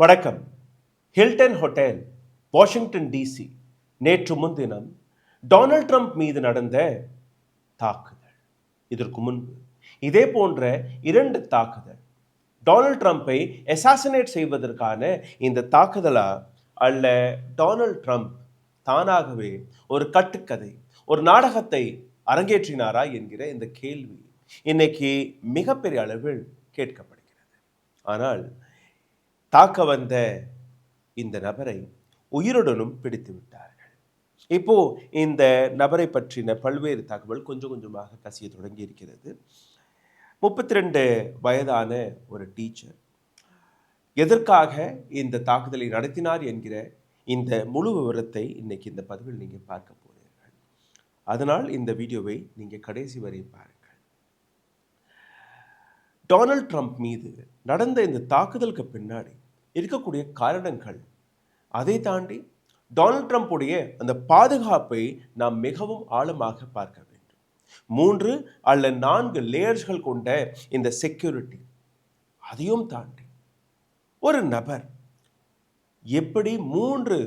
வணக்கம். Hilton hotel, Washington DC நேற்று முன்தினம் டொனால்ட் ட்ரம்ப் மீது நடந்த தாக்குதல். இதற்கு முன்பு இதே போன்ற 2 தாக்குதல் டொனால்ட் ட்ரம்ப்பை அசாசினேட் செய்வதற்கான இந்த தாக்குதலா, அல்ல டொனால்ட் ட்ரம்ப் தானாகவே ஒரு கட்டுக்கதை, ஒரு நாடகத்தை அரங்கேற்றினாரா என்கிற இந்த கேள்வி இன்னைக்கு மிகப்பெரிய அளவில் கேட்கப்படுகிறது. ஆனால் தாக்க வந்த இந்த நபரை உயிருடனும் பிடித்து விட்டார்கள். இப்போ இந்த நபரை பற்றின பல்வேறு தகவல் கொஞ்சம் கொஞ்சமாக கசிய தொடங்கி இருக்கிறது. 32 வயதான ஒரு டீச்சர் எதற்காக இந்த தாக்குதலை நடத்தினார் என்கிற இந்த முழு விவரத்தை இன்னைக்கு இந்த பதிவில் நீங்க பார்க்க போறீர்கள். அதனால் இந்த வீடியோவை நீங்க கடைசி வரை பாருங்கள். டொனால்ட் ட்ரம்ப் மீது நடந்த இந்த தாக்குதலுக்கு பின்னாடி இருக்கக்கூடிய காரணங்கள், அதை தாண்டி டொனால்ட் ட்ரம்ப்புடைய அந்த பாதுகாப்பை நாம் மிகவும் ஆழமாக பார்க்க வேண்டும். 3 அல்ல 4 லேயர்ஸ்கள் கொண்ட இந்த செக்யூரிட்டி, அதையும் தாண்டி ஒரு நபர் எப்படி 3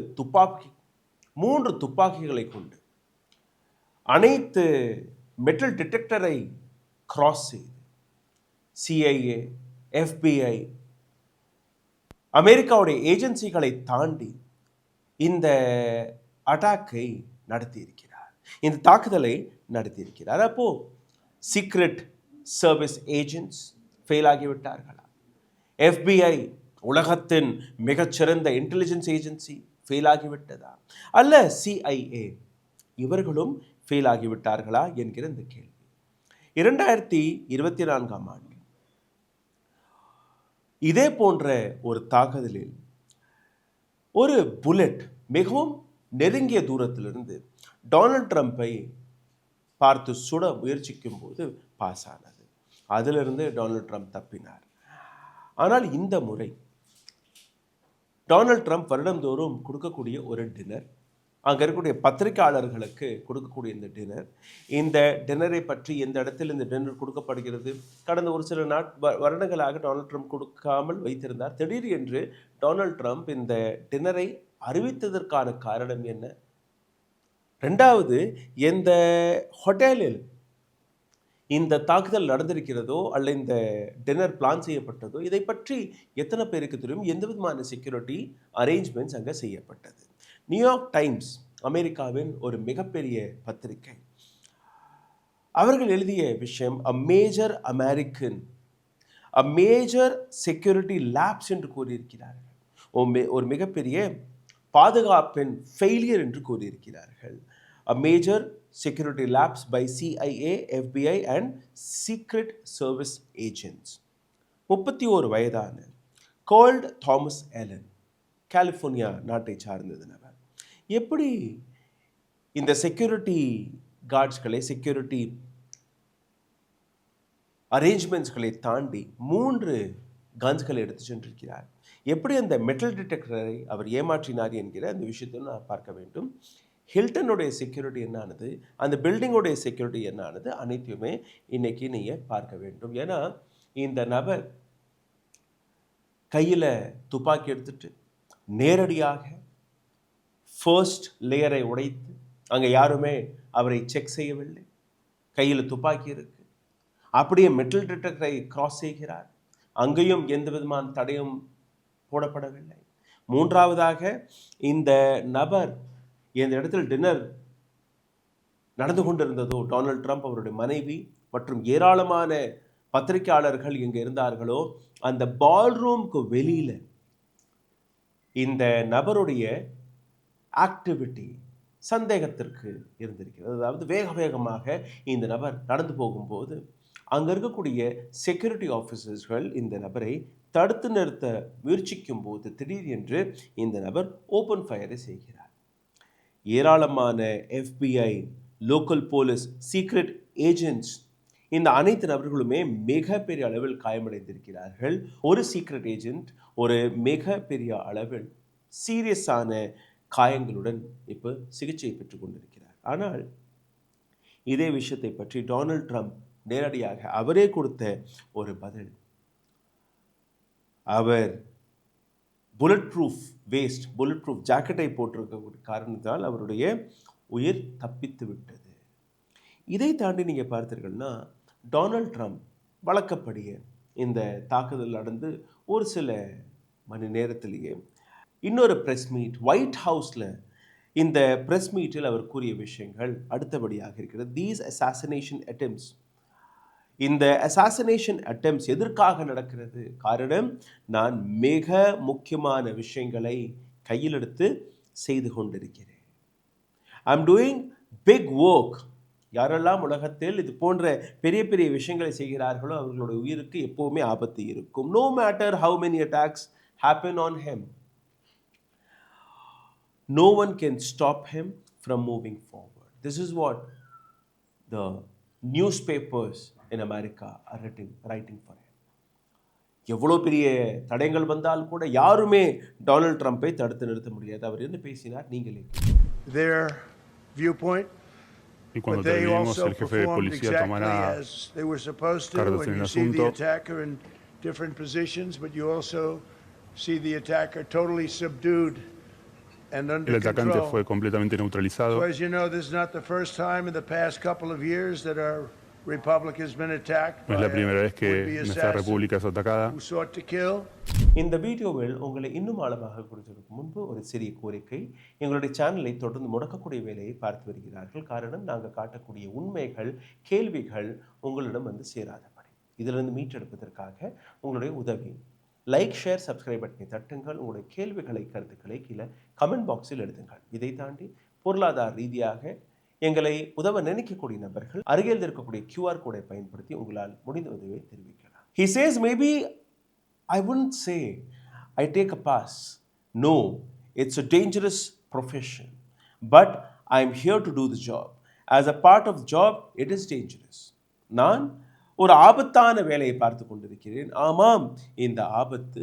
துப்பாக்கிகளை கொண்டு அனைத்து மெட்டல் டிடெக்டரை கிராஸ் செய்து CIA, FBI, அமெரிக்காவுடைய ஏஜென்சிகளை தாண்டி இந்த அட்டாக்கை நடத்தியிருக்கிறார், இந்த தாக்குதலை நடத்தியிருக்கிறார். அப்போ சீக்ரெட் சர்வீஸ் ஏஜென்ட்ஸ் ஃபெயில் ஆகிவிட்டார்களா? FBI, உலகத்தின் மிகச்சிறந்த இன்டெலிஜென்ஸ் ஏஜென்சி ஃபெயில் ஆகிவிட்டதா? அல்ல CIA, இவர்களும் ஃபெயில் ஆகிவிட்டார்களா என்கிற இந்த கேள்வி 2024ஆம் ஆண்டு இதே போன்ற ஒரு தாக்குதலில் ஒரு புல்லட் மிகவும் நெருங்கிய தூரத்திலிருந்து டொனால்ட் ட்ரம்ப்பை பார்த்து சுட முயற்சிக்கும் போது பாஸ் ஆனது. அதிலிருந்து டொனால்ட் ட்ரம்ப் தப்பினார். ஆனால் இந்த முறை டொனால்ட் ட்ரம்ப் வருடந்தோறும் கொடுக்கக்கூடிய ஒரு டின்னர், அங்கே இருக்கக்கூடிய பத்திரிகையாளர்களுக்கு கொடுக்கக்கூடிய இந்த டின்னரை பற்றி எந்த இடத்தில் இந்த டின்னர் கொடுக்கப்படுகிறது, கடந்த ஒரு சில வருடங்களாக டொனால்ட் ட்ரம்ப் கொடுக்காமல் வைத்திருந்தார். திடீர் என்று டொனால்ட் ட்ரம்ப் இந்த டின்னரை அறிவித்ததற்கான காரணம் என்ன? 2வது, எந்த ஹோட்டலில் இந்த தாக்குதல் நடந்திருக்கிறதோ அல்ல இந்த டின்னர் பிளான் செய்யப்பட்டதோ, இதை பற்றி எத்தனை பேருக்கு தெரியும்? எந்த விதமான செக்யூரிட்டி அரேஞ்ச்மெண்ட்ஸ் அங்கே செய்யப்பட்டது? நியூயார்க் டைம்ஸ், அமெரிக்காவின் ஒரு மிகப்பெரிய பத்திரிகை, அவர்கள் எழுதிய விஷயம் மேஜர் செக்யூரிட்டி லேப்ஸ் என்று கூறியிருக்கிறார்கள். ஒரு மிகப்பெரிய பாதுகாப்பின் ஃபெயிலியர் என்று கூறியிருக்கிறார்கள். Major security lapse by CIA, FBI and secret service agents. 31 வயதான கோல்ட் தாமஸ் ஏலன், கலிஃபோர்னியா நாட்டை சார்ந்தது நபர். எப்படி இந்த செக்யூரிட்டி கார்ட்ஸ்களை, செக்யூரிட்டி அரேஞ்ச்மெண்ட்ஸ்களை தாண்டி 3 கன்ஸ்களை எடுத்து சென்றிருக்கிறார்? எப்படி அந்த மெட்டல் டிடெக்டரை அவர் ஏமாற்றினார் என்கிற அந்த விஷயத்தை நான் பார்க்க வேண்டும். ஹில்டனுடைய செக்யூரிட்டி என்ன ஆனது, அந்த பில்டிங்கோடைய செக்யூரிட்டி என்ன ஆனது, அனைத்தையுமே இன்னைக்கு நீங்கள் பார்க்க வேண்டும். ஏன்னா இந்த நபர் கையில் துப்பாக்கி எடுத்துட்டு நேரடியாக ஃபர்ஸ்ட் லேயரை உடைத்து, அங்கே யாருமே அவரை செக் செய்யவில்லை, கையில் துப்பாக்கி இருக்கு, அப்படியே மெட்டல் டிடெக்டரை கிராஸ் செய்கிறார், அங்கேயும் எந்த விதமான தடையும் போடப்படவில்லை. 3வதாக, இந்த நபர் இந்த இடத்தில் டின்னர் நடந்து கொண்டிருந்ததோ, டொனால்ட் ட்ரம்ப், அவருடைய மனைவி மற்றும் ஏராளமான பத்திரிகையாளர்கள் எங்கே இருந்தார்களோ, அந்த பால் ரூமுக்கு வெளியில் இந்த நபருடைய ஆக்டிவிட்டி சந்தேகத்திற்கு இருந்திருக்கிறது. அதாவது வேக வேகமாக இந்த நபர் நடந்து போகும்போது அங்கே இருக்கக்கூடிய செக்யூரிட்டி ஆஃபீஸர்ஸ்கள் இந்த நபரை தடுத்து நிறுத்த முயற்சிக்கும் போது திடீர் என்று இந்த நபர் ஓப்பன் ஃபயரை செய்கிறார். ஏராளமான FBI, local police, secret agents, இந்த அனைத்து நபர்களுமே மிகப்பெரிய அளவில் காயமடைந்திருக்கிறார்கள். ஒரு சீக்ரெட் ஏஜென்ட் ஒரு மிகப்பெரிய அளவில் சீரியஸான காயங்களுடன் இப்போ சிகிச்சை பெற்றுக் கொண்டிருக்கிறார். ஆனால் இதே விஷயத்தை பற்றி டொனால்ட் ட்ரம்ப் நேரடியாக அவரே கொடுத்த ஒரு பதில், அவர் bullet proof vest, bullet proof ஜாக்கெட்டை போட்டிருக்க காரணத்தால் அவருடைய உயிர் தப்பித்து விட்டது. இதை தாண்டி நீங்கள் பார்த்தீர்கள்னா டொனால்ட் ட்ரம்ப் வழக்கப்படியே இந்த தாக்குதல் நடந்து ஒரு சில மணி நேரத்திலேயே இன்னொரு ப்ரெஸ் மீட் ஒயிட் ஹவுஸில், இந்த ப்ரெஸ் மீட்டில் அவர் கூறிய விஷயங்கள் அடுத்தபடியாக இருக்கிறது. தீஸ் அசாசினேஷன் அட்டெம்ப்ட்ஸ், இந்த அசாசினேஷன் அட்டெம்ப்ட்ஸ் எதற்காக நடக்கிறது? காரணம், நான் மிக முக்கியமான விஷயங்களை கையில் எடுத்து செய்து கொண்டிருக்கிறேன். I am doing big work. யாரெல்லாம் உலகத்தில் இது போன்ற பெரிய பெரிய விஷயங்களை செய்கிறார்களோ அவர்களுடைய உயிருக்கு எப்போவுமே ஆபத்து இருக்கும். No matter how many attacks happen on him, no one can stop him from moving forward. This is what the newspapers in America are writing for him. எவ்வளோ பெரிய தடயங்கள் வந்தால் கூட யாருமே டொனால்ட் ட்ரம்பை தடுத்து நிறுத்த முடியாது. அவர் என்ன பேசினார் நீங்களே. Their viewpoint. Y cuando terminemos, el jefe de policía tomará cartas en el asunto. The attacker in different positions, but you also see the attacker totally subdued. El atacante fue completamente neutralizado. So as you know, this is not the first time in the past couple of years that our republic has been attacked. No es la primera vez que nuestra república es atacada. Who sought to kill. இந்த வீடியோவில் உங்களை இன்னும் ஆழமாக குறித்ததற்கு முன்பு ஒரு சிறிய கோரிக்கை. எங்களுடைய சேனலை தொடர்ந்து முடக்கக்கூடிய வேலையை பார்த்து வருகிறார்கள். காரணம், நாங்கள் காட்டக்கூடிய உண்மைகள், கேள்விகள் உங்களிடம் வந்து சேராதபடி. இதிலிருந்து மீட்டெடுப்பதற்காக உங்களுடைய உதவி. லைக், ஷேர், சப்ஸ்கிரைப் பட்டனை தட்டுங்கள். உங்களுடைய கேள்விகளை, கருத்துக்களை கீழே கமெண்ட் பாக்ஸில் எழுதுங்கள். இதை தாண்டி பொருளாதார ரீதியாக எங்களை உதவ நினைக்கக்கூடிய நபர்கள் அருகில் இருக்கக்கூடிய QR கோடை பயன்படுத்தி உங்களால் முடிந்த உதவியை தெரிவிக்கலாம். He says, maybe I wouldn't say I take a pass. No, it's a dangerous profession. But I'm here to do the job. As a part of the job, it is dangerous. நான் ஒரு ஆபத்தான வேலையை பார்த்து கொண்டிருக்கிறேன். ஆமாம், இந்த ஆபத்து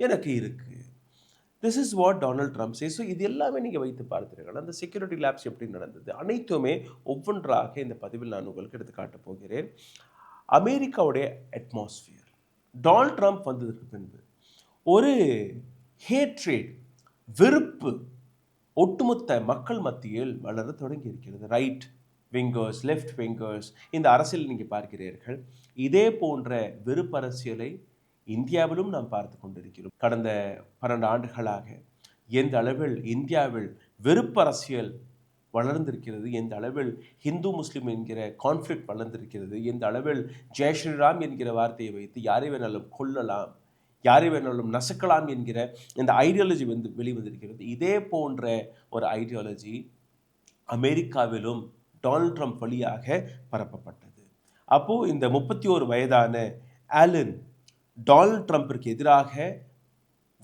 எனக்கு இருக்கு. This is what Donald Trump says. So இது எல்லாமே நீங்கள் வைத்து பார்த்தீர்கள். அந்த செக்யூரிட்டி லேப்ஸ் எப்படி நடந்தது அனைத்துமே ஒவ்வொன்றாக இந்த பதிவில் நான் உங்களுக்கு எடுத்து காட்டப் போகிறேன். அமெரிக்காவுடைய அட்மாஸ்பியர் டொனால்ட் ட்ரம்ப் வந்ததற்கு பின்பு ஒரு ஹேட்ரேட், வெறுப்பு ஒட்டுமொத்த மக்கள் மத்தியில் வளர தொடங்கி இருக்கிறது. ரைட் விங்கர்ஸ், லெஃப்ட் விங்கர்ஸ், இந்த அரசியல் நீங்கள் பார்க்கிறீர்கள். இதே போன்ற வெறுப்பு அரசியலை இந்தியாவிலும் நாம் பார்த்து கொண்டிருக்கிறோம். கடந்த 12 ஆண்டுகளாக எந்த அளவில் இந்தியாவில் வெறுப்பு அரசியல் வளர்ந்திருக்கிறது, எந்த அளவில் ஹிந்து முஸ்லீம் என்கிற கான்ஃப்ளிக்ட் வளர்ந்திருக்கிறது, எந்த அளவில் ஜெய் ஸ்ரீராம் என்கிற வார்த்தையை வைத்து யாரை வேணாலும் கொல்லலாம், யாரை வேணாலும் நசுக்கலாம் என்கிற இந்த ஐடியாலஜி வெளிவந்திருக்கிறது. இதே போன்ற ஒரு ஐடியாலஜி அமெரிக்காவிலும் டொனால்ட் ட்ரம்ப் வழியாக பரப்பப்பட்டது. அப்போது இந்த 31 வயதான ஆலன் டொனால்ட் ட்ரம்பிற்கு எதிராக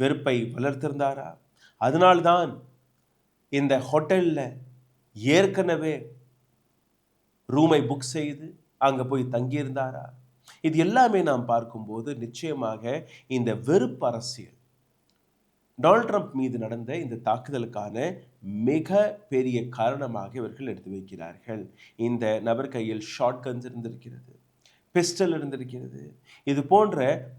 வெறுப்பை வளர்த்திருந்தாரா? அதனால்தான் இந்த ஹோட்டலில் ஏற்கனவே ரூமை புக் செய்து அங்கே போய் தங்கியிருந்தாரா? இது எல்லாமே நாம் பார்க்கும்போது நிச்சயமாக இந்த வெறுப்பு அரசியல் டொனால்ட் ட்ரம்ப் மீது நடந்த இந்த தாக்குதலுக்கான மிக பெரிய காரணமாக இவர்கள் எடுத்து வைக்கிறார்கள். இந்த நபர் கையில் ஷார்ட் கன்ஸ் இருந்திருக்கிறது, பிஸ்டல் இருந்திருக்கிறது, இது போன்ற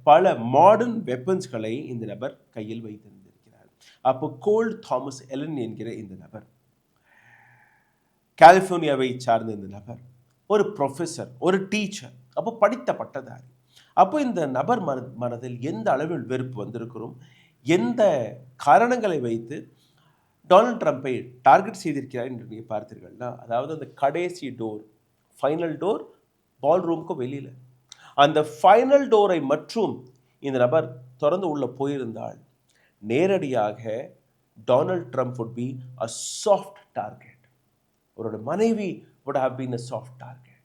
பல மாடர்ன் வெப்பன்ஸ்களை இந்த நபர் கையில் வைத்திருந்திருக்கிறார். அப்போ கோல் தாமஸ் எலன் என்கிற இந்த நபர், கலிஃபோர்னியாவை சார்ந்த இந்த நபர், ஒரு ப்ரொஃபஸர், ஒரு டீச்சர், அப்போ படித்த பட்டதாரி. அப்போ இந்த நபர் மனதில் எந்த அளவில் வெறுப்பு வந்திருக்கிறோம், எந்த காரணங்களை வைத்து டொனால்ட் ட்ரம்பை டார்கெட் செய்திருக்கிறார் என்று நீங்கள் பார்த்தீர்கள்னா, அதாவது அந்த கடைசி டோர், ஃபைனல் டோர் பால் ரூமுக்கு வெளியில், அந்த ஃபைனல் டோரை மற்றும் இந்த நபர் திறந்து உள்ள போயிருந்தால் நேரடியாக Donald Trump would be a soft target. அவரோட மனைவி would have been a soft target.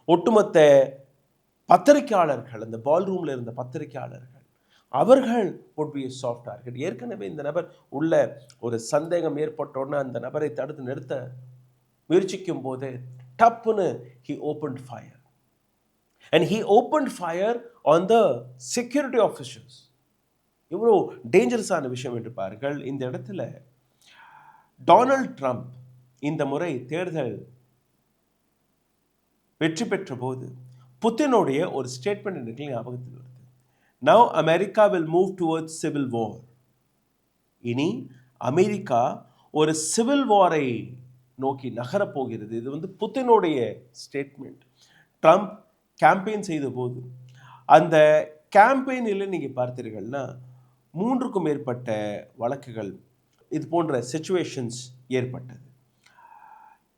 ஒட்டுமொத்த பத்திரிகையாளர்கள், அந்த பால் ரூமில் இருந்த பத்திரிகையாளர்கள், அவர்கள் would be a soft target. ஏற்கனவே இந்த நபர் உள்ள ஒரு சந்தேகம் ஏற்பட்டோன்னா அந்த நபரை தடுத்து நிறுத்த முயற்சிக்கும் போது டப்புன்னு he opened fire. And he opened fire on the security officials. இவ்வளோ டேஞ்சரஸான விஷயம் என்று பாருங்கள். இந்த இடத்துல டொனால்ட் ட்ரம்ப் இந்த முறை தேர்தல் வெற்றி பெற்ற போது புத்தினுடைய ஒரு ஸ்டேட்மெண்ட் எனக்கு ஞாபகத்தில் வருது. Now America will move towards civil war. இனி அமெரிக்கா ஒரு சிவில் வாரை நோக்கி நகரப்போகிறது. இது வந்து புத்தினுடைய ஸ்டேட்மெண்ட். ட்ரம்ப் கேம்பெயின் செய்த போது அந்த கேம்பெயினில் நீங்கள் பார்த்தீர்கள்னா 3க்கும் மேற்பட்ட வழக்குகள், இது போன்ற சிச்சுவேஷன்ஸ் ஏற்பட்டது.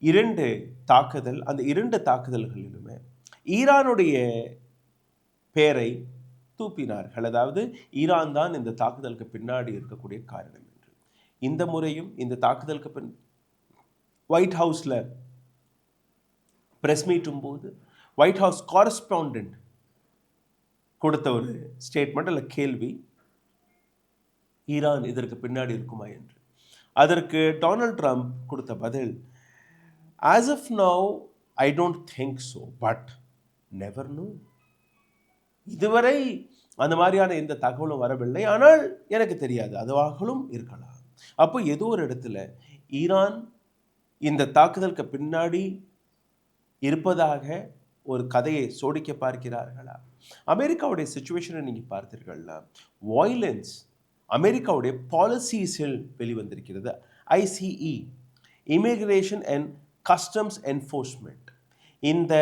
2 தாக்குதல், அந்த 2 தாக்குதல்களிலுமே ஈரானுடைய பெயரை தூப்பினார்கள். அதாவது ஈரான் தான் இந்த தாக்குதலுக்கு பின்னாடி இருக்கக்கூடிய காரணம் என்று. இந்த முறையும் இந்த தாக்குதலுக்கு பின் ஒயிட் ஹவுஸில் பிரஸ் மீட்டும் போது ஒயிட் ஹவுஸ் காரஸ்பாண்டன்ட் கொடுத்த ஒரு ஸ்டேட்மெண்ட் அல்ல கேள்வி, ஈரான் இதற்கு பின்னாடி இருக்குமா என்று. அதற்கு டொனால்ட் ட்ரம்ப் கொடுத்த பதில், as of now I don't think so but never know. இதுவரை அந்த மாதிரியான எந்த தகவலும் வரவில்லை, ஆனால் எனக்கு தெரியாது, அதுவாகவும் இருக்கலாம். அப்போ ஏதோ ஒரு இடத்துல ஈரான் இந்த தாக்குதலுக்கு பின்னாடி இருப்பதாக ஒரு கதையை சோடிக்க பார்க்கிறார்களா? அமெரிக்காவுடைய சிச்சுவேஷனை நீங்கள் பார்த்தீர்கள்னா வயலன்ஸ் அமெரிக்காவுடைய பாலிசிஸில் வெளிவந்திருக்கிறது. ICE, immigration and customs enforcement, இந்த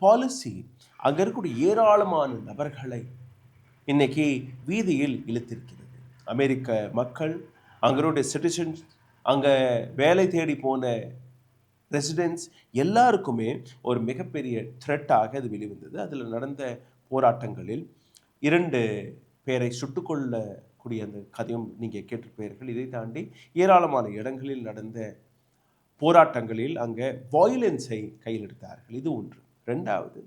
பாலிசி அங்கே இருக்கக்கூடிய ஏராளமான நபர்களை இன்னைக்கு வீதியில் இழுத்திருக்கிறது. அமெரிக்க மக்கள், அங்களுடைய சிட்டிசன்ஸ், அங்கே வேலை தேடி போன ரெசிடென்ட்ஸ் எல்லாருக்குமே ஒரு மிகப்பெரிய த்ரெட்டாக அது வெளிவந்தது. அதில் நடந்த போராட்டங்களில் 2 பேரை சுட்டுக்கொள்ளக்கூடிய அந்த கதையும் நீங்கள் கேட்டிருப்பீர்கள். இதை தாண்டி ஏராளமான இடங்களில் நடந்த போராட்டங்களில் அங்கே வயலன்ஸை கையில் எடுத்தார்கள். இது ஒன்று. 2வது,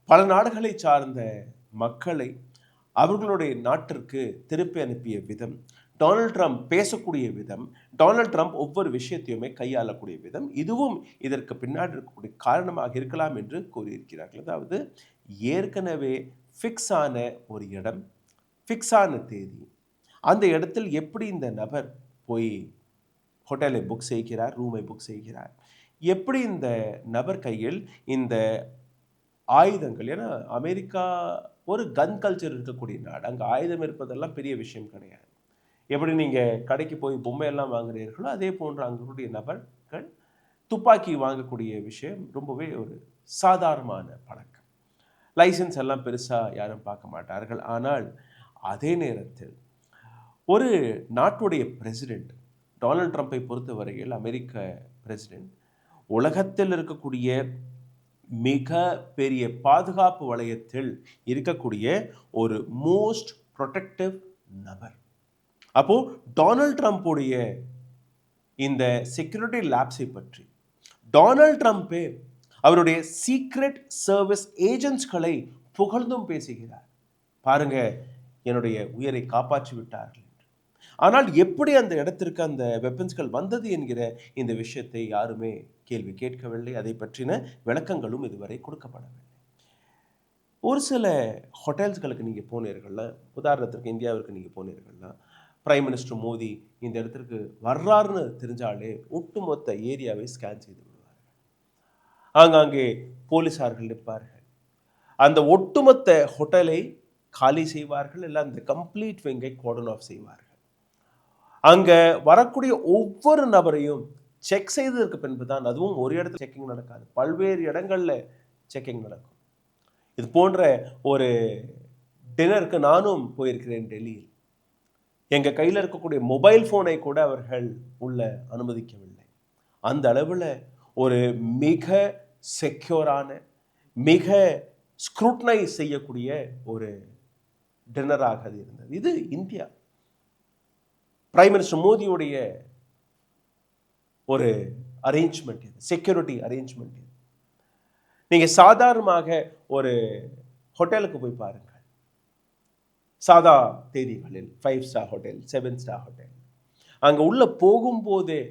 பல நாடுகளை சார்ந்த மக்களை அவர்களுடைய நாட்டிற்கு திருப்பி அனுப்பிய விதம், டொனால்ட் ட்ரம்ப் பேசக்கூடிய விதம், டொனால்ட் ட்ரம்ப் ஒவ்வொரு விஷயத்தையுமே கையாளக்கூடிய விதம், இதுவும் இதற்கு பின்னாடி இருக்கக்கூடிய காரணமாக இருக்கலாம் என்று கூறியிருக்கிறார்கள். அதாவது ஏற்கனவே ஃபிக்ஸ் ஆன ஒரு இடம், ஃபிக்ஸ் ஆன தேதி, அந்த இடத்தில் எப்படி இந்த நபர் போய் ஹோட்டலை புக் செய்கிறார், ரூமை புக் செய்கிறார், எப்படி இந்த நபர் கையில் இந்த ஆயுதங்கள், ஏன்னா அமெரிக்கா ஒரு கன் கல்ச்சர் இருக்கக்கூடிய நாடு, அங்கே ஆயுதம் இருப்பதெல்லாம் பெரிய விஷயம் கிடையாது. எப்படி நீங்கள் கடைக்கு போய் பொம்மையெல்லாம் வாங்குறீர்களோ அதே போன்ற அங்களுடைய நபர்கள் துப்பாக்கி வாங்கக்கூடிய விஷயம் ரொம்பவே ஒரு சாதாரணமான பழக்கம். லைசன்ஸ் எல்லாம் பெருசாக யாரும் பார்க்க மாட்டார்கள். ஆனால் அதே நேரத்தில் ஒரு நாட்டுடைய பிரசிடெண்ட், டொனால்ட் ட்ரம்பை பொறுத்தவரையில் அமெரிக்க பிரசிடெண்ட் உலகத்தில் இருக்கக்கூடிய மிக பெரிய பாதுகாப்பு வளையத்தில் இருக்கக்கூடிய ஒரு மோஸ்ட் ப்ரொடெக்டிவ் நபர். அப்போ டொனால்ட் ட்ரம்புடைய இந்த செக்யூரிட்டி லேப்ஸை பற்றி டொனால்ட் ட்ரம்பே அவருடைய சீக்ரெட் சர்வீஸ் ஏஜென்ட்ஸ்களை புகழ்ந்தும் பேசுகிறார். பாருங்க, என்னுடைய உயிரை காப்பாற்றி விட்டார்கள். ஆனால் எப்படி அந்த இடத்திற்கு அந்த வெப்பன்ஸ்கள் வந்தது என்கிற இந்த விஷயத்தை யாருமே கேள்வி கேட்கவில்லை. அதை பற்றின விளக்கங்களும் இதுவரை கொடுக்கப்படவில்லை. ஒரு சில ஹோட்டல்ஸ்களுக்கு நீங்கள் போனீர்கள்னா, உதாரணத்திற்கு இந்தியாவிற்கு நீங்கள் போனீர்கள்னா, பிரைம் மினிஸ்டர் மோடி இந்த இடத்திற்கு வர்றாருன்னு தெரிஞ்சாலே ஒட்டுமொத்த ஏரியாவை ஸ்கேன் செய்து விடுவார்கள். ஆங்காங்கே போலீஸார்கள் நிற்பார்கள். அந்த ஒட்டுமொத்த ஹோட்டலை காலி செய்வார்கள், இல்லை அந்த கம்ப்ளீட் விங்கை கார்டன் ஆஃப் செய்வார்கள். அங்கே வரக்கூடிய ஒவ்வொரு நபரையும் செக் செய்ததற்கு பின்பு தான், அதுவும் ஒரு இடத்துல செக்கிங் நடக்காது, பல்வேறு இடங்களில் செக்கிங் நடக்கும். இது போன்ற ஒரு டின்னருக்கு நானும் போயிருக்கிறேன் டெல்லியில். எங்கள் கையில் இருக்கக்கூடிய மொபைல் ஃபோனை கூட அவர்கள் உள்ள அனுமதிக்கவில்லை. அந்த அளவில் ஒரு மிக செக்யூரான, மிக ஸ்க்ரூட்னைஸ் செய்யக்கூடிய ஒரு டின்னராக அது இருந்தது. இது இந்தியா. பிரைம் மினிஸ்டர் மோடியுடைய ஒரு அரேஞ்ச்மெண்ட் இது, செக்யூரிட்டி அரேஞ்ச்மெண்ட் இது. நீங்கள் சாதாரணமாக ஒரு ஹோட்டலுக்கு போய் பாருங்கள், சாதா தேதிகளில் 5 ஸ்டார் ஹோட்டல், 7 ஸ்டார் ஹோட்டல், அங்கே உள்ள போகும்போதே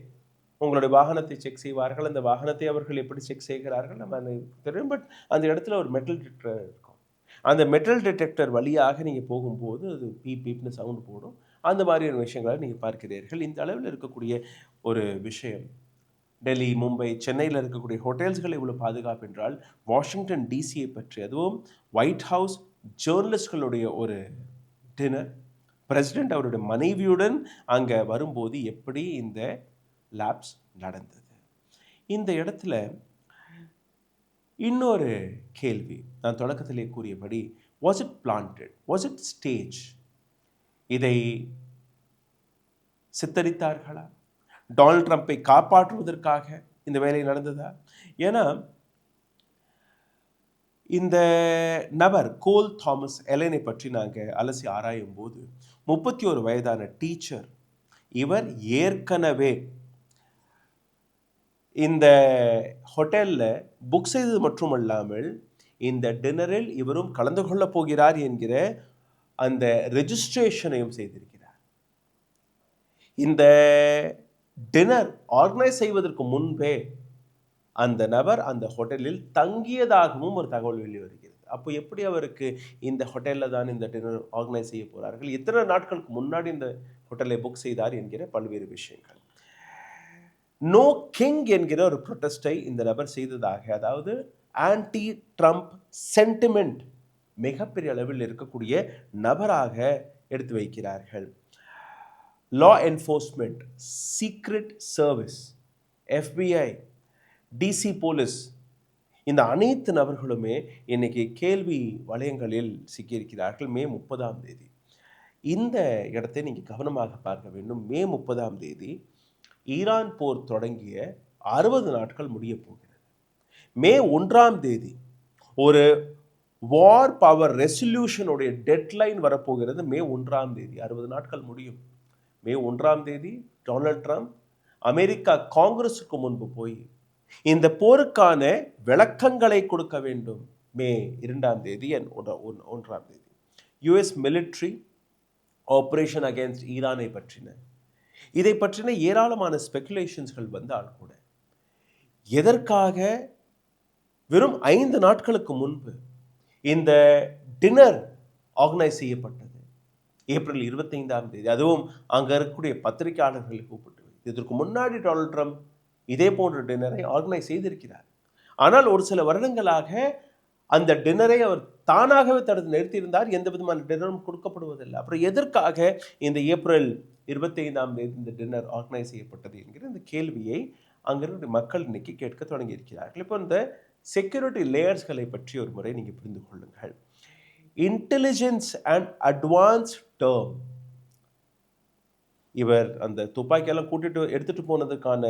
உங்களுடைய வாகனத்தை செக் செய்வார்கள். அந்த வாகனத்தை அவர்கள் எப்படி செக் செய்கிறார்கள் நம்ம தெரியும். பட் அந்த இடத்துல ஒரு மெட்டல் டிடெக்டர் இருக்கும். அந்த மெட்டல் டிடெக்டர் வழியாக நீங்கள் போகும்போது அது பீப் பீப்னு சவுண்டு போடும். அந்த மாதிரியான விஷயங்களை நீங்கள் பார்க்கிறீர்கள். இந்த அளவில் இருக்கக்கூடிய ஒரு விஷயம் டெல்லி, மும்பை, சென்னையில் இருக்கக்கூடிய ஹோட்டல்ஸ்கள் இவ்வளோ பாதுகாப்பு என்றால், வாஷிங்டன் டிசியை பற்றி, அதுவும் ஒயிட் ஹவுஸ் ஜேர்னலிஸ்ட்களுடைய ஒரு டின்னர், பிரசிடென்ட் அவருடைய மனைவியுடன் அங்கே வரும்போது எப்படி இந்த லேப்ஸ் நடந்தது. இந்த இடத்துல இன்னொரு கேள்வி, நான் தொடக்கத்திலே கூறியபடி, was it planted, was it staged? இதை சித்தரித்தார்களா? டொனால்ட் ட்ரம்பை காப்பாற்றுவதற்காக இந்த வேலை நடந்ததா? ஏன்னா இந்த நபர் கோல் தாமஸ் எலனை பற்றி நாங்கள் அலசி ஆராயும் போது 31 வயதான டீச்சர். இவர் ஏற்கனவே இந்த ஹோட்டலில் புக் செய்தது மட்டுமல்லாமல் இந்த டின்னரில் இவரும் கலந்து கொள்ளப் போகிறார் என்கிற அந்த ரெஜிஸ்ட்ரேஷனையும் செய்திருக்கிறார். இந்த டின்னர் ஆர்கனைஸ் செய்வதற்கு முன்பே அந்த நபர் அந்த ஹோட்டலில் தங்கியதாகவும் ஒரு தகவல் வெளிவருகிறது. அப்போ எப்படி அவருக்கு இந்த ஹோட்டலில் தான் இந்த டின்னர் ஆர்கனைஸ் செய்ய போகிறார்கள், எத்தனை நாட்களுக்கு முன்னாடி இந்த ஹோட்டலை புக் செய்தார் என்கிற பல்வேறு விஷயங்கள். நோ கிங் என்கிற ஒரு ப்ரொட்டஸ்டை இந்த நபர் செய்ததாக, அதாவது ஆன்டி ட்ரம்ப் சென்டிமெண்ட் மிகப்பெரிய அளவில் இருக்கக்கூடிய நபராக எடுத்து வைக்கிறார்கள். லா enforcement, secret service, FBI, DC police, இந்த அனைத்து நபர்களுமே இன்னைக்கு கேள்வி வளையங்களில் சிக்கியிருக்கிறார்கள். மே 30ஆம் தேதி இந்த இடத்தை நீங்கள் கவனமாக பார்க்க வேண்டும். மே 30ஆம் தேதி ஈரான் போர் தொடங்கிய 60 நாட்கள் முடிய போகிறது. மே 1ஆம் தேதி ஒரு வார் பவர் ரெசல்யூஷனுடைய டெட்லைன் வரப்போகிறது. மே 1ஆம் தேதி 60 நாட்கள் முடியும். மே 1ஆம் தேதி டொனால்ட் ட்ரம்ப் அமெரிக்கா காங்கிரஸுக்கு முன்பு போய் இந்த போருக்கான விளக்கங்களை கொடுக்க வேண்டும். மே 2ஆம் தேதி 1ஆம் தேதி US மிலிட்ரி ஆபரேஷன் அகேன்ஸ்ட் ஈரானை பற்றின, இதை பற்றின ஏராளமான ஸ்பெகுலேஷன்ஸ்கள் வந்தால் கூட எதற்காக வெறும் 5 நாட்களுக்கு முன்பு இந்த டின்னர் ஆர்கனைஸ் செய்யப்பட்டது ஏப்ரல் 25ஆம் தேதி, அதுவும் அங்கே இருக்கக்கூடிய பத்திரிகையாளர்களை கூப்பிட்டு. இதற்கு முன்னாடி டொனால்ட் ட்ரம்ப் இதே போன்ற டின்னரை ஆர்கனைஸ் செய்திருக்கிறார். ஆனால் ஒரு சில வருடங்களாக அந்த டின்னரை அவர் தானாகவே தடுத்து நிறுத்தியிருந்தார். எந்த விதமான டின்னரும் கொடுக்கப்படுவதில்லை. அப்புறம் எதற்காக இந்த ஏப்ரல் 25ஆம் தேதி இந்த டின்னர் ஆர்கனைஸ் செய்யப்பட்டது என்கிற இந்த கேள்வியை அங்கிருக்கிற மக்கள் இன்னைக்கு கேட்க தொடங்கி இருக்கிறார்கள். இப்போ இந்த செக்யூரிட்டி லேயர்ஸ்களை பற்றி ஒரு முறை நீங்கள் புரிந்து கொள்ளுங்கள். Intelligence and advance term. இவர் அந்த துப்பாக்கியெல்லாம் எடுத்துட்டு போனதுக்கான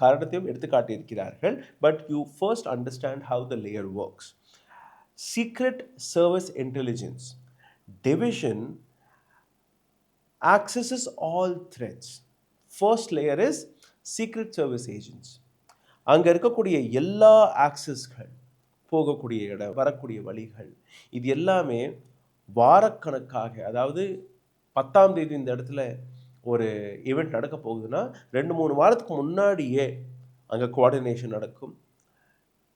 காரணத்தையும் எடுத்து காட்டியிருக்கிறார்கள். But you first understand how the layer works. Secret service intelligence division accesses all threats. First layer is secret service agents. அங்கே இருக்கக்கூடிய எல்லா ஆக்சஸ்கள், போகக்கூடிய இடம், வரக்கூடிய வழிகள், இது எல்லாமே வாரக்கணக்காக, அதாவது 10ஆம் தேதி இந்த இடத்துல ஒரு ஈவெண்ட் நடக்க போகுதுன்னா 2-3 வாரத்துக்கு முன்னாடியே அங்கே கோஆர்டினேஷன் நடக்கும்.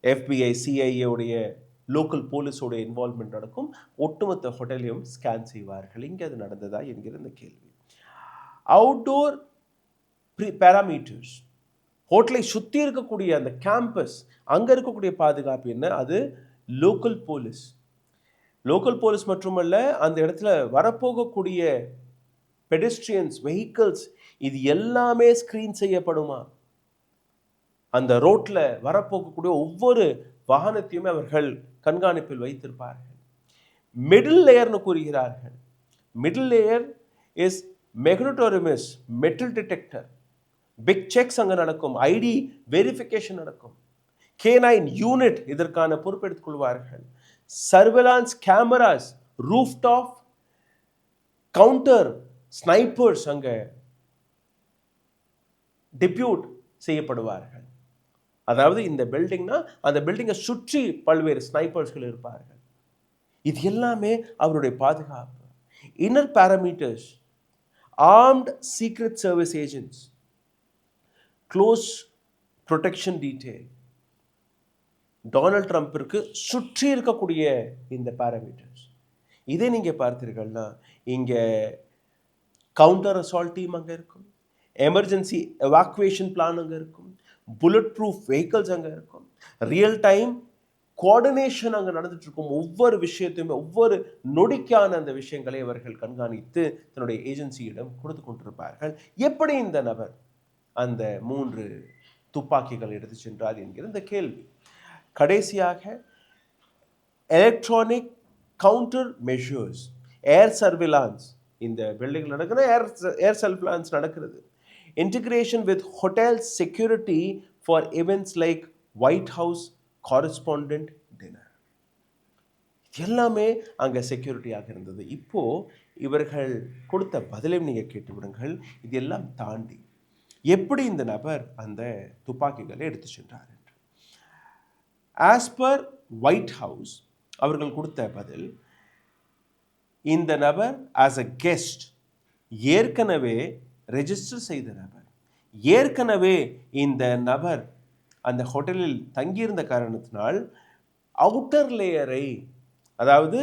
FBI, CIA உடைய லோக்கல் போலீஸோட இன்வால்மெண்ட் நடக்கும். ஒட்டுமொத்த ஹோட்டலையும் ஸ்கேன் செய்வார்கள். இங்கே அது நடந்ததா என்கிற இந்த கேள்வி. அவுட்டோர் பேராமீட்டர்ஸ், ஹோட்டலை சுற்றி இருக்கக்கூடிய அந்த கேம்பஸ், அங்கே இருக்கக்கூடிய பாதுகாப்பு என்ன, அது லோக்கல் போலீஸ். லோக்கல் போலீஸ் மட்டுமல்ல, அந்த இடத்துல வரப்போகக்கூடிய பெடஸ்ட்ரியன்ஸ், வெஹிக்கிள்ஸ், இது எல்லாமே ஸ்க்ரீன் செய்யப்படுமா? அந்த ரோட்டில் வரப்போகக்கூடிய ஒவ்வொரு வாகனத்தையுமே அவர்கள் கண்காணிப்பில் வைத்திருப்பார்கள். மிடில் லேயர்னு கூறுகிறார்கள். Middle layer is magnetometers, metal detector, bag checks அங்கே நடக்கும், ஐடி வெரிஃபிகேஷன் நடக்கும். K9 யூனிட் இதற்கான பொறுப்பெடுத்துக் கொள்வார்கள். Surveillance cameras, rooftop counter snipers அங்கே டிப்யூட் செய்யப்படுவார்கள். அதாவது இந்த பில்டிங்னா அந்த பில்டிங்கை சுற்றி பல்வேறு ஸ்னைப்பர்ஸ்கள் இருப்பார்கள். இது எல்லாமே அவருடைய பாதுகாப்பு. Inner parameters, armed secret service agents, close protection detail. Donald ட்ரம்பிற்கு சுற்றி இருக்கக்கூடிய இந்த பேராமீட்டர்ஸ், இதை நீங்கள் பார்த்தீர்கள்னா இங்கே கவுண்டர் அசால்ட் டீம் அங்கே இருக்கும், எமர்ஜென்சி எவாக்குவேஷன் பிளான் அங்கே இருக்கும், புல்லட் ப்ரூஃப் வெஹிக்கிள்ஸ் அங்கே இருக்கும், ரியல் டைம் கோஆர்டினேஷன் அங்கே நடந்துட்டு இருக்கும். ஒவ்வொரு விஷயத்தையுமே ஒவ்வொரு நொடிக்கான அந்த விஷயங்களை அவர்கள் கண்காணித்து தன்னுடைய ஏஜென்சியிடம் கொடுத்து கொண்டிருப்பார்கள். எப்படி இந்த நபர் அந்த 3 துப்பாக்கிகள் எடுத்து சென்றார் என்கிற இந்த கேள்வி. கடைசியாக electronic counter measures, air surveillance, இந்த பில்டிங் நடக்கிற ஏர் சர்விலான்ஸ் நடக்கிறது. Integration with hotel security for events like White House correspondent dinner, எல்லாமே அங்கே செக்யூரிட்டியாக இருந்தது. இப்போ இவர்கள் கொடுத்த பதிலையும் நீங்கள் கேட்டு விடுங்கள். இது எல்லாம் தாண்டி எப்படி இந்த நபர் அந்த துப்பாக்கிகளை எடுத்து சென்றார் என்று. ஆஸ் பர் ஒயிட் ஹவுஸ் அவர்கள் கொடுத்த பதில், இந்த நபர் ஆஸ் அ கெஸ்ட், ஏற்கனவே ரெஜிஸ்டர் செய்த நபர், ஏற்கனவே இந்த நபர் அந்த ஹோட்டலில் தங்கியிருந்த காரணத்தினால் அவுட்டர் லேயரை, அதாவது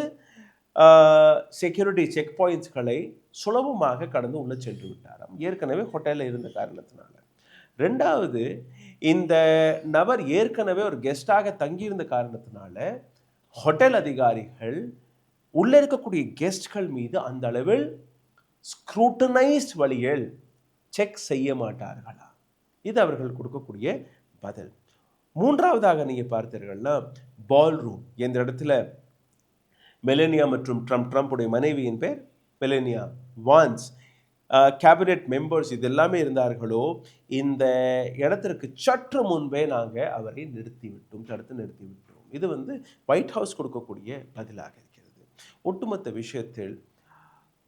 செக்யூரிட்டி செக் பாயிண்ட்ஸ்களை சுலபமாக கடந்து உள்ள சென்று விட்டாராம், ஏற்கனவே ஹோட்டலில் இருந்த காரணத்தினால. ரெண்டாவது, இந்த நபர் ஏற்கனவே ஒரு கெஸ்டாக தங்கியிருந்த காரணத்தினால ஹோட்டல் அதிகாரிகள் உள்ளே இருக்கக்கூடிய கெஸ்ட்கள் மீது அந்த அளவில் ஸ்க்ரூட்டனைஸ்ட் வழியில் செக் செய்ய மாட்டார்களா? இது அவர்கள் கொடுக்கக்கூடிய பதில். மூன்றாவதாக நீங்கள் பார்த்தீர்கள்னா பால் ரூம். இந்த இடத்துல மெலேனியா மற்றும் ட்ரம்புடைய மனைவியின் பேர் மெலேனியா வான்ஸ், கேபினெட் மெம்பர்ஸ் இது எல்லாமே இருந்தார்களோ, இந்த இடத்திற்கு சற்று முன்பே நாங்கள் அவரை தடுத்து நிறுத்திவிட்டோம். இது ஒயிட் ஹவுஸ் கொடுக்கக்கூடிய பதிலாக இருக்கிறது. ஒட்டுமொத்த விஷயத்தில்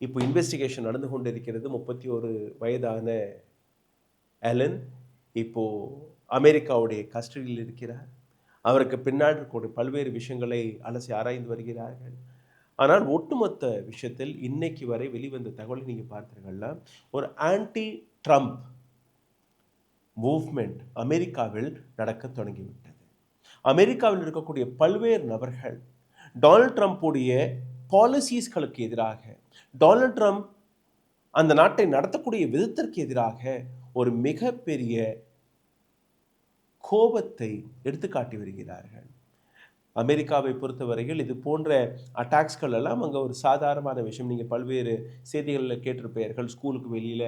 இப்போ இன்வெஸ்டிகேஷன் நடந்து கொண்டிருக்கிறது. 31 வயதான அலன் இப்போ அமெரிக்காவுடைய கஸ்டடியில் இருக்கிறார். அவருக்கு பின்னாடி இருக்கக்கூடிய பல்வேறு விஷயங்களை அலசி ஆராய்ந்து வருகிறார்கள். ஆனால் ஒட்டுமொத்த விஷயத்தில் இன்னைக்கு வரை வெளிவந்த தகவலை நீங்கள் பார்த்தீர்கள்னா, ஒரு ஆன்டி ட்ரம்ப் மூவ்மெண்ட் அமெரிக்காவில் நடக்க தொடங்கிவிட்டது. அமெரிக்காவில் இருக்கக்கூடிய பல்வேறு நபர்கள் டொனால்ட் ட்ரம்ப்புடைய பாலிசிஸ்களுக்கு எதிராக, டொனால்ட் ட்ரம்ப் அந்த நாட்டை நடத்தக்கூடிய விதத்திற்கு எதிராக ஒரு மிகப்பெரிய கோபத்தை எடுத்துக்காட்டி வருகிறார்கள். அமெரிக்காவை பொறுத்தவரையில் இது போன்ற அட்டாக்ஸ்கள் எல்லாம் அங்கே ஒரு சாதாரணமான விஷயம். நீங்கள் பல்வேறு செய்திகளில் கேட்டிருப்பீர்கள். ஸ்கூலுக்கு வெளியில்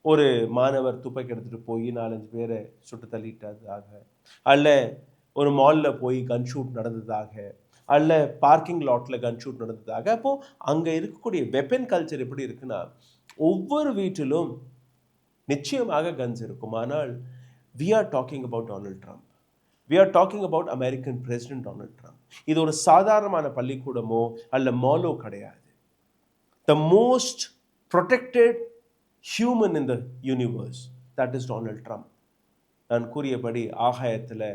ஒரு மாணவர் துப்பாக்கி எடுத்துகிட்டு போய் 4-5 பேரை சுட்டு தள்ளிட்டதாக, அல்ல ஒரு மாலில் போய் கன் ஷூட் நடந்ததாக, அல்ல பார்க்கிங் லாட்டில் கன் ஷூட் நடந்ததாக. அப்போது அங்கே இருக்கக்கூடிய வெப்பன் கல்ச்சர் எப்படி இருக்குன்னா, ஒவ்வொரு வீட்டிலும் நிச்சயமாக கன்ஸ் இருக்கும். ஆனால் we are talking about Donald Trump. We are talking about American President Donald Trump. இது ஒரு சாதாரணமான பள்ளிக்கூடமோ அல்ல மாலோ கிடையாது. The most protected human in the universe, that is Donald Trump. நான் கூறியபடி ஆகாயத்தில்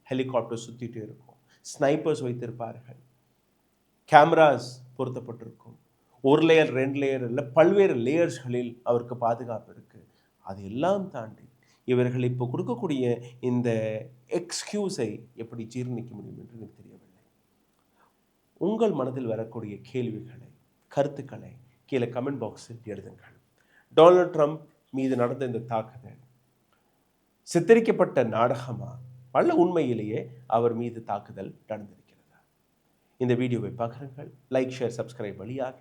ஹெலிகாப்டர் சுற்றிட்டு இருக்கும், ஸ்னைப்பர்ஸ் வைத்திருப்பார்கள், கேமராஸ் பொருத்தப்பட்டிருக்கும், 1 லேயர் 2 லேயர் இல்லை பல்வேறு லேயர்ஸ்களில் அவருக்கு பாதுகாப்பு இருக்குது. அது எல்லாம் தாண்டி இவர்கள் இப்போ கொடுக்கக்கூடிய இந்த எக்ஸ்கியூஸை எப்படி ஜீர்ணிக்க முடியும் என்று எனக்கு தெரியவில்லை. உங்கள் மனதில் வரக்கூடிய கேள்விகளை, கருத்துக்களை கீழே கமெண்ட் பாக்ஸில் எழுதுங்கள். டொனால்ட் ட்ரம்ப் மீது நடந்த இந்த தாக்குதல் சித்தரிக்கப்பட்ட நாடகமா, அல்ல உண்மையிலேயே அவர் மீது தாக்குதல் நடந்திருக்கிறதா? இந்த வீடியோவை பார்க்குறீர்கள், லைக், ஷேர், சப்ஸ்கிரைப் வழியாக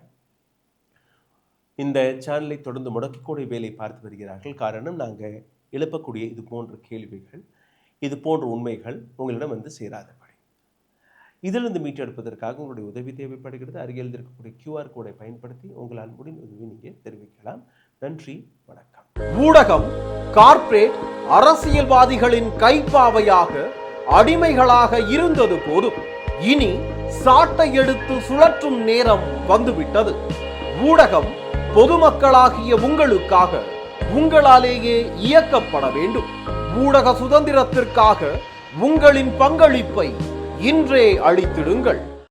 இந்த சேனலை தொடர்ந்து முடக்கக்கூடிய வேலை பார்த்து வருகிறார்கள். காரணம், நாங்கள் எழுப்பக்கூடிய இது போன்ற கேள்விகள், இது போன்ற உண்மைகள் உங்களிடம் சேராதபடி. இதிலிருந்து மீட்டெடுப்பதற்காக உங்களுடைய உதவி தேவைப்படுகிறது. அருகில் இருக்கக்கூடிய QR கோடை பயன்படுத்தி உங்களால் முடிந்த உதவி நீங்கள் தெரிவிக்கலாம். நன்றி, வணக்கம். ஊடகம் கார்ப்பரேட் அரசியல்வாதிகளின் கைப்பாவையாக, அடிமைகளாக இருந்தது போதும். இனி சாட்டை எடுத்து சுழற்றும் நேரம் வந்துவிட்டது. ஊடகம் பொதுமக்களாகிய உங்களுக்காக, உங்களாலேயே இயக்கப்பட வேண்டும். ஊடக சுதந்திரத்திற்காக உங்களின் பங்களிப்பை இன்றே அளித்திடுங்கள்.